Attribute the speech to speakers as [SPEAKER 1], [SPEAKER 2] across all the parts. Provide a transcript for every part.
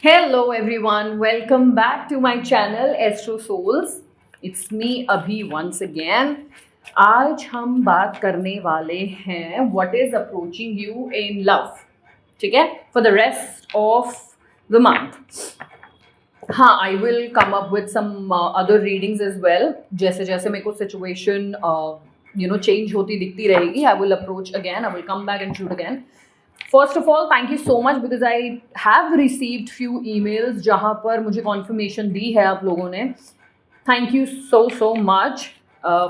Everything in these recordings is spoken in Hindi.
[SPEAKER 1] Hello everyone, welcome back to my channel Astro Souls. It's me Abhi once again. आज हम बात करने वाले हैं what is approaching you in love. ठीक है, for the rest of the month. हाँ, I will come up with some other readings as well. जैसे जैसे मेरे को situation change होती दिखती रहेगी, I will approach again, I will come back and shoot again. First of all, thank you so much because I have received few emails जहाँ पर मुझे confirmation दी है आप लोगों ने. Thank you so much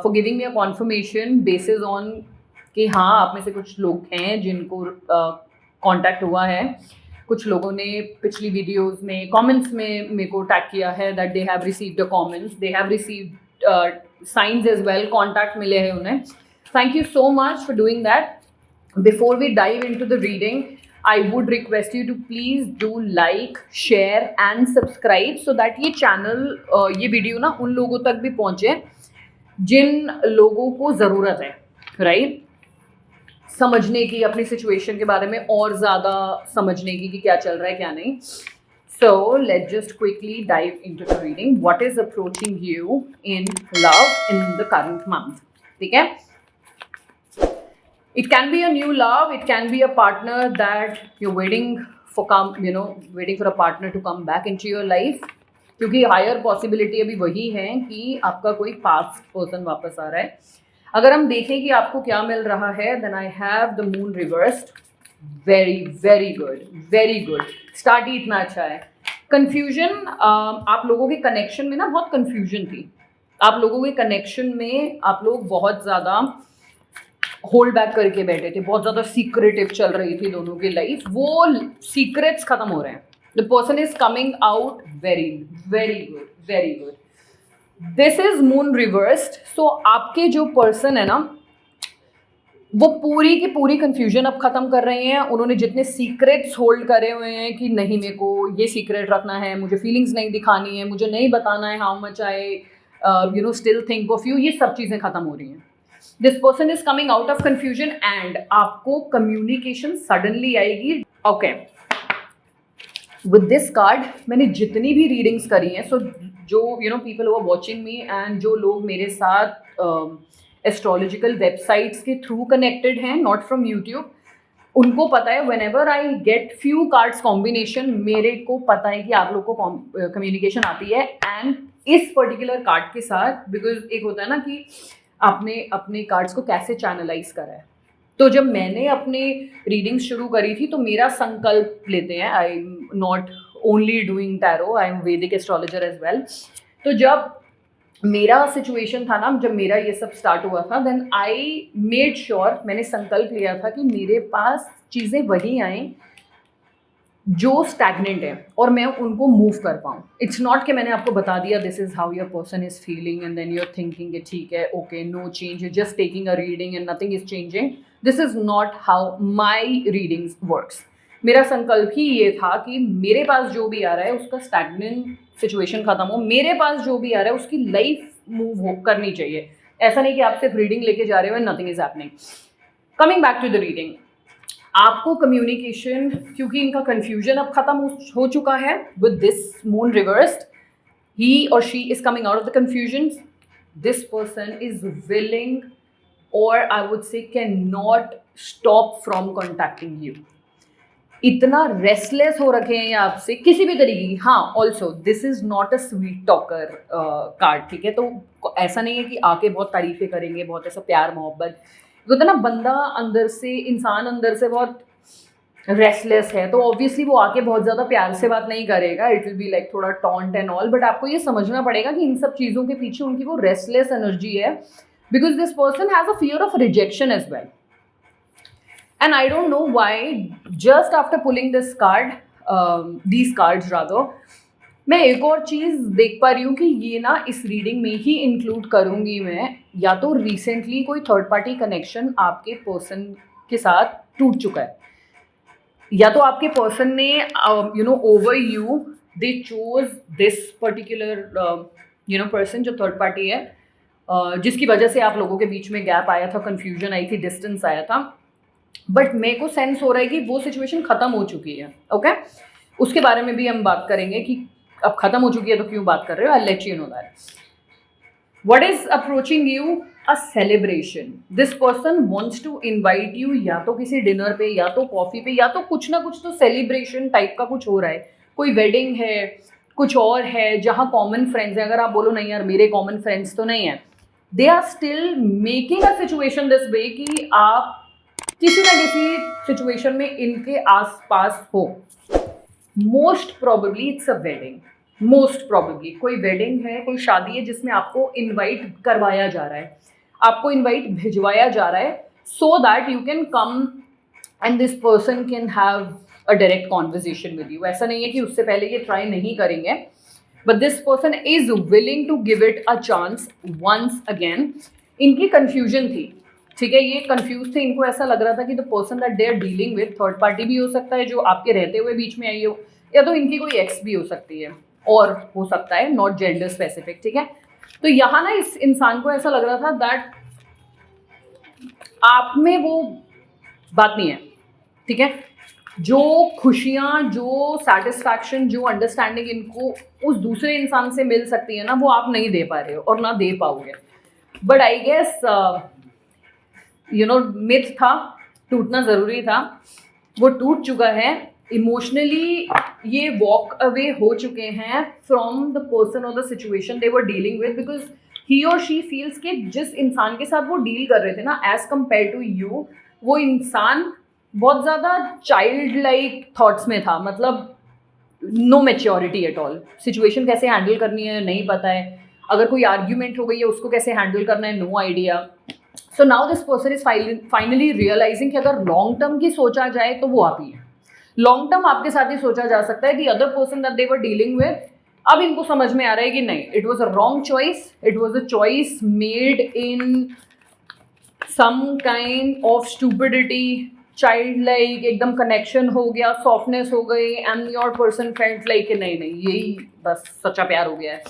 [SPEAKER 1] for giving me a confirmation basis on कि हाँ आप में से कुछ लोग हैं जिनको contact हुआ है. कुछ लोगों ने पिछली वीडियोस में कमेंट्स में मेरे को टैग किया है that they have received the comments, they have received signs as well, contact मिले हैं उन्हें. Thank you so much for doing that. Before we dive into the reading, I would request you to please do like, share and subscribe so that ये channel ये वीडियो ना उन लोगों तक भी पहुँचे जिन लोगों को ज़रूरत है, right? समझने की अपनी सिचुएशन के बारे में और ज़्यादा समझने की कि क्या चल रहा है क्या नहीं. So let's just quickly dive into the reading. What is approaching you in love in the current month? ठीक है? It can be a new love. It can be a partner that you're waiting for waiting for a partner to come back into your life. क्योंकि हायर पॉसिबिलिटी अभी वही है कि आपका कोई पास्ट पर्सन वापस आ रहा है. अगर हम देखें कि आपको क्या मिल रहा है, then I have the moon reversed. Very very good, very good. Start ही इतना अच्छा है. कन्फ्यूजन, आप लोगों के कनेक्शन में ना बहुत कन्फ्यूजन थी. आप लोगों के कनेक्शन में आप लोग बहुत ज़्यादा होल्ड बैक करके बैठे थे, बहुत ज़्यादा सीक्रेटिव चल रही थी दोनों की लाइफ. वो सीक्रेट्स खत्म हो रहे हैं. The person is coming out. Very very good, very good. This is moon reversed. So आपके जो पर्सन है ना, वो पूरी की पूरी कंफ्यूजन अब खत्म कर रहे हैं. उन्होंने जितने सीक्रेट्स होल्ड करे हुए हैं कि नहीं मेरे को ये सीक्रेट रखना है, मुझे फीलिंग्स नहीं दिखानी है, मुझे नहीं बताना है how much I still think of you, ये सब चीज़ें खत्म हो रही हैं. This person is coming out of confusion and आपको कम्युनिकेशन सडनली आएगी. ओके, विद दिस कार्ड मैंने जितनी भी रीडिंग्स करी हैं, सो जो people who are watching me and जो लोग मेरे साथ एस्ट्रोलॉजिकल वेबसाइट्स के थ्रू कनेक्टेड हैं, नॉट फ्रॉम यूट्यूब, उनको पता है whenever I get few cards combination, मेरे को पता है कि आप लोग को कम्युनिकेशन आती है. एंड इस पर्टिकुलर कार्ड के साथ, बिकॉज एक होता है ना कि आपने अपने कार्ड्स को कैसे चैनलाइज करा है. तो जब मैंने अपने रीडिंग शुरू करी थी तो मेरा संकल्प लेते हैं. I am not only doing tarot, I am वैदिक एस्ट्रोलॉजर एज वेल. तो जब मेरा सिचुएशन था ना, जब मेरा ये सब स्टार्ट हुआ था, देन आई मेड श्योर, मैंने संकल्प लिया था कि मेरे पास चीज़ें वही आएँ जो स्टैगनेंट है और मैं उनको मूव कर पाऊँ. इट्स नॉट कि मैंने आपको बता दिया this is how your person is feeling and then you're thinking कि ठीक है, okay, no change, you just taking a reading and nothing is changing. This is not how my readings works. मेरा संकल्प ही ये था कि मेरे पास जो भी आ रहा है उसका स्टैगनेंट सिचुएशन खत्म हो. मेरे पास जो भी आ रहा है उसकी लाइफ मूव हो करनी चाहिए. ऐसा नहीं कि आप सिर्फ रीडिंग लेके जा रहे हो and nothing is happening. Coming back to the reading, आपको कम्युनिकेशन, क्योंकि इनका कन्फ्यूजन अब खत्म हो चुका है with this moon reversed, he और she is coming out of the confusion. This person is willing और I would say can not stop from contacting you. इतना रेस्टलेस हो रखे हैं ये आपसे किसी भी तरीके की. हाँ, also this is not a sweet talker card. ठीक है, तो ऐसा नहीं है कि आके बहुत तारीफें करेंगे, बहुत ऐसा प्यार मोहब्बत होता है ना. बंदा अंदर से, इंसान अंदर से बहुत रेस्टलेस है, तो ऑब्वियसली वो आके बहुत ज़्यादा प्यार से बात नहीं करेगा. इट विल बी लाइक थोड़ा टॉन्ट एंड ऑल. बट आपको ये समझना पड़ेगा कि इन सब चीज़ों के पीछे उनकी वो रेस्टलेस एनर्जी है, because this person has a fear of rejection as well. And I don't know why, just after pulling this card, these cards rather, मैं एक और चीज़ देख पा रही हूँ कि ये ना इस रीडिंग में ही इंक्लूड करूँगी मैं. या तो रिसेंटली कोई थर्ड पार्टी कनेक्शन आपके पर्सन के साथ टूट चुका है, या तो आपके पर्सन ने over you they chose this particular person जो थर्ड पार्टी है, जिसकी वजह से आप लोगों के बीच में गैप आया था, कन्फ्यूजन आई थी, डिस्टेंस आया था. बट मेरे को सेंस हो रहा है कि वो सिचुएशन ख़त्म हो चुकी है. ओके, उसके बारे में भी हम बात करेंगे कि अब खत्म हो चुकी है तो क्यों बात कर रहे हो. I let you know that. What is approaching you? A celebration. This person wants to invite you या तो किसी डिनर पे, या तो कॉफी पे, या तो कुछ ना कुछ तो सेलिब्रेशन टाइप का कुछ हो रहा है. कोई वेडिंग है, कुछ और है जहाँ कॉमन फ्रेंड्स हैं. अगर आप बोलो नहीं यार मेरे कॉमन फ्रेंड्स तो नहीं है, they are still making a situation this way कि आप किसी ना किसी सिचुएशन में इनके आसपास हो. Most probably it's a wedding. Most probably कोई वेडिंग है, कोई शादी है जिसमें आपको इनवाइट करवाया जा रहा है, आपको इनवाइट भिजवाया जा रहा है, so that you can come and this person can have a direct conversation with you. ऐसा नहीं है कि उससे पहले ये ट्राई नहीं करेंगे, but this person is willing to give it a chance once again. इनकी कन्फ्यूजन थी, ठीक है, ये कंफ्यूज थे. इनको ऐसा लग रहा था कि the person that they are dealing with third party भी हो सकता है जो आपके रहते हुए बीच में आई हो, या तो इनकी कोई एक्स भी हो सकती है, और हो सकता है नॉट जेंडर स्पेसिफिक. ठीक है, तो यहाँ ना इस इंसान को ऐसा लग रहा था दैट आप में वो बात नहीं है. ठीक है, जो खुशियाँ, जो सेटिस्फैक्शन, जो अंडरस्टैंडिंग इनको उस दूसरे इंसान से मिल सकती है ना, वो आप नहीं दे पा रहे हो और ना दे पाओगे. But I guess you know myth था, टूटना ज़रूरी था, वो टूट चुका है. इमोशनली ये वॉक अवे हो चुके हैं फ्रॉम द पर्सन और the situation they were dealing with, because he और शी फील्स कि जिस इंसान के साथ वो डील कर रहे थे ना, एज कम्पेयर टू यू, वो इंसान बहुत ज़्यादा चाइल्ड लाइक थाट्स में था. मतलब no maturity at all. Situation कैसे हैंडल करनी है नहीं पता है, अगर कोई आर्ग्यूमेंट हो गई है उसको कैसे हैंडल करना है, no idea. So now this person is finally realising कि अगर लॉन्ग टर्म की सोचा जाए तो वो आप ही है. लॉन्ग टर्म आपके साथ ही सोचा जा सकता है. The other person that they were dealing with, अब इनको समझ में आ रहा है कि नहीं, it was a wrong choice, it was a choice made in some kind of stupidity, child like, एकदम कनेक्शन हो गया, सॉफ्टनेस हो गई, and your person felt like नहीं नहीं यही बस सच्चा प्यार हो गया है.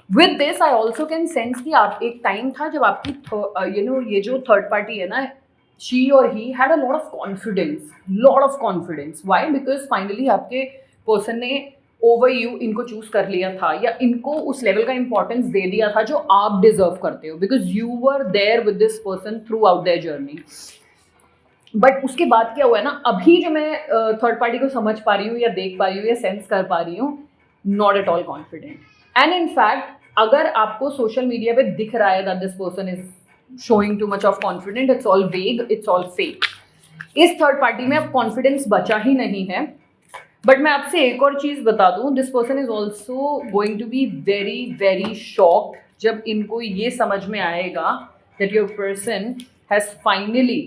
[SPEAKER 1] With this I also can sense कि आप एक टाइम था जब आपकी ये जो थर्ड पार्टी है ना, she or he had a lot of confidence. Why? Because finally आपके पर्सन ने ओवर यू इनको चूज कर लिया था, या इनको उस लेवल का इंपॉर्टेंस दे दिया था जो आप डिजर्व करते हो, because you were there with this person throughout their journey. But उसके बाद क्या हुआ है ना, अभी जो मैं थर्ड पार्टी को समझ पा रही हूँ या देख पा रही हूँ या सेंस कर पा रही हूँ, not at all confident. And in fact अगर आपको सोशल मीडिया पे दिख रहा है that this person is showing too much of confidence, it's all vague, it's all fake. इस थर्ड पार्टी में अब कॉन्फिडेंस बचा ही नहीं है. बट मैं आपसे एक और चीज़ बता दूं, this person is also going to be very very shocked जब इनको ये समझ में आएगा that your person has finally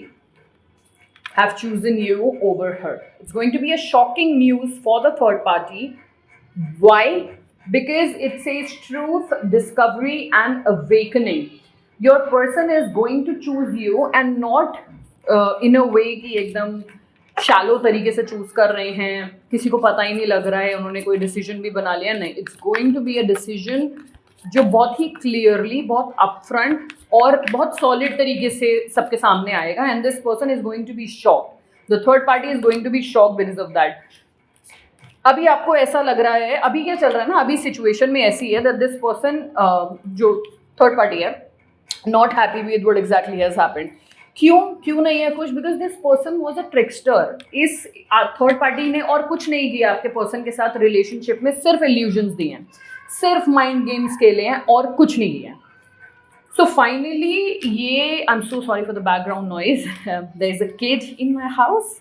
[SPEAKER 1] have chosen you over her. It's going to be a shocking news for the third party. Why? Because it says truth, discovery and awakening. Your person is going to choose you and not in a way कि एकदम शैलो तरीके से चूज कर रहे हैं, किसी को पता ही नहीं लग रहा है, उन्होंने कोई डिसीजन भी बना लिया. नहीं, it's going to be a decision जो बहुत ही क्लियरली, बहुत अपफ्रंट और बहुत सॉलिड तरीके से सबके सामने आएगा. And this person is going to be shocked. The third party is going to be shocked because of that. अभी आपको ऐसा लग रहा है, अभी क्या चल रहा है ना, अभी सिचुएशन में ऐसी है दैट दिस पर्सन जो थर्ड पार्टी है not happy with what exactly has happened. क्यों नहीं है खुश? Because this person was a trickster. इस थर्ड पार्टी ने और कुछ नहीं किया आपके पर्सन के साथ रिलेशनशिप में, सिर्फ इल्यूजन्स दिए हैं, सिर्फ माइंड गेम्स खेले हैं और कुछ नहीं किया. सो फाइनली ये, I am so sorry for the background noise, there is a kid in my house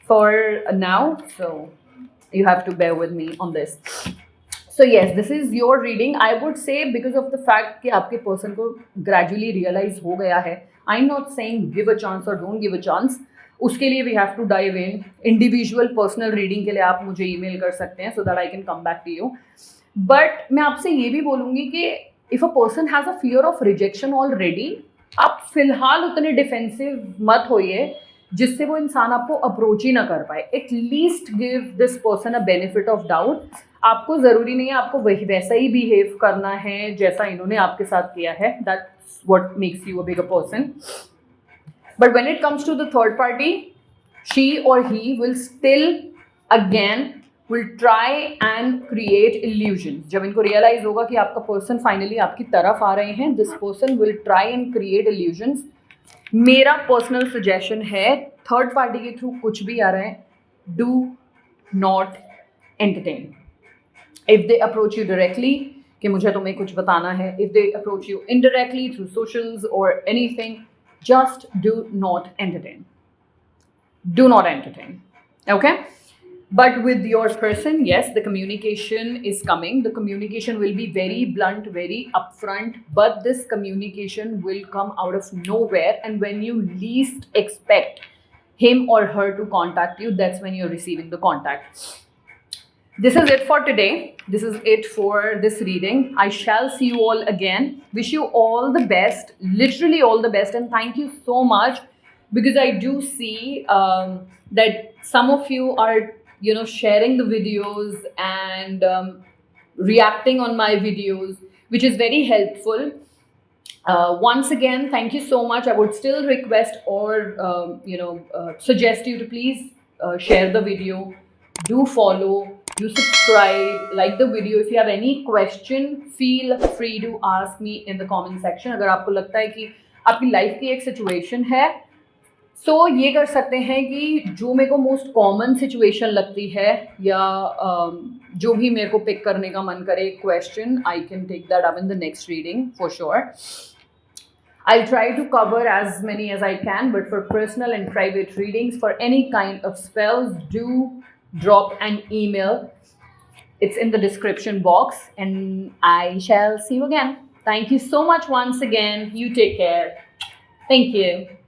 [SPEAKER 1] for now, so you have to bear with me on this. So yes, this is your reading. I would say because of the fact कि आपके person को gradually realize हो गया है. I'm not saying give a chance or don't give a chance. उसके लिए we have to dive in. Individual personal reading के लिए आप मुझे email कर सकते हैं so that I can come back to you. But मैं आपसे ये भी बोलूँगी कि if a person has a fear of rejection already, आप फिलहाल उतने defensive मत होइए जिससे वो इंसान आपको अप्रोच ही ना कर पाए. At least give this person a benefit of doubt. आपको ज़रूरी नहीं है आपको वही वैसा ही बिहेव करना है जैसा इन्होंने आपके साथ किया है. That's what makes you a bigger person. But when it comes to the third party, she और he will still again will try and create illusions. जब इनको realize होगा कि आपका person finally आपकी तरफ आ रहे हैं, this person will try and create illusions. मेरा पर्सनल सजेशन है, थर्ड पार्टी के थ्रू कुछ भी आ रहा है, do not entertain. If they approach you directly कि मुझे तुम्हें कुछ बताना है, if they approach you indirectly through socials और anything, just do not entertain. Do not entertain. Okay? But with your person, yes, the communication is coming. The communication will be very blunt, very upfront, but this communication will come out of nowhere. And when you least expect him or her to contact you, that's when you're receiving the contact. This is it for today. This is it for this reading. I shall see you all again. Wish you all the best, literally all the best. And thank you so much, because I do see that some of you are, sharing the videos and reacting on my videos, which is very helpful. Once again, thank you so much. I would still request or, suggest you to please share the video, do follow, do subscribe, like the video. If you have any question, feel free to ask me in the comment section. अगर आपको लगता है कि आपकी लाइफ की एक सिचुएशन है, सो ये कर सकते हैं कि जो मेरे को मोस्ट कॉमन सिचुएशन लगती है या जो भी मेरे को पिक करने का मन करे question, I can take that up in the next reading for sure. I'll try to cover as many as I can, but for personal and private readings, for any kind of spells, do drop an email. It's in the description box, and I shall see you again. Thank you so much once again. You take care. Thank you.